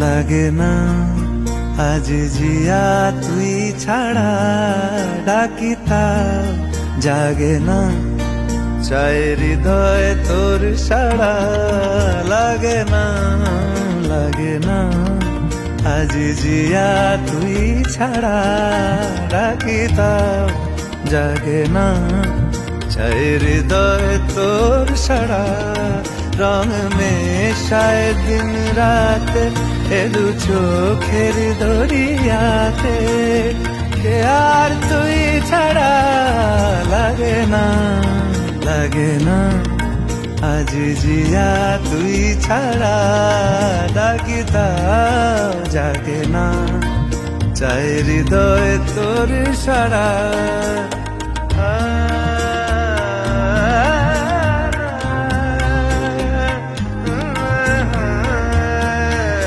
লাগে না আজ জিয়া তুই ছাড়া ডাকিতা জাগে না চাই হৃদয় তোর সাড়া লাগে না আজ জিয়া তুই ছাড়া ডাকিতা জাগে না চাই হৃদয় তোর সাড়া রং মেশায় দিন রাতে এদু চোখের দরিয়াতে কে আর তুই ছাড়া লাগে না আজ জিয়া তুই ছাড়া ডাকিতা জাগে না চাই হৃদয় তোর সাড়া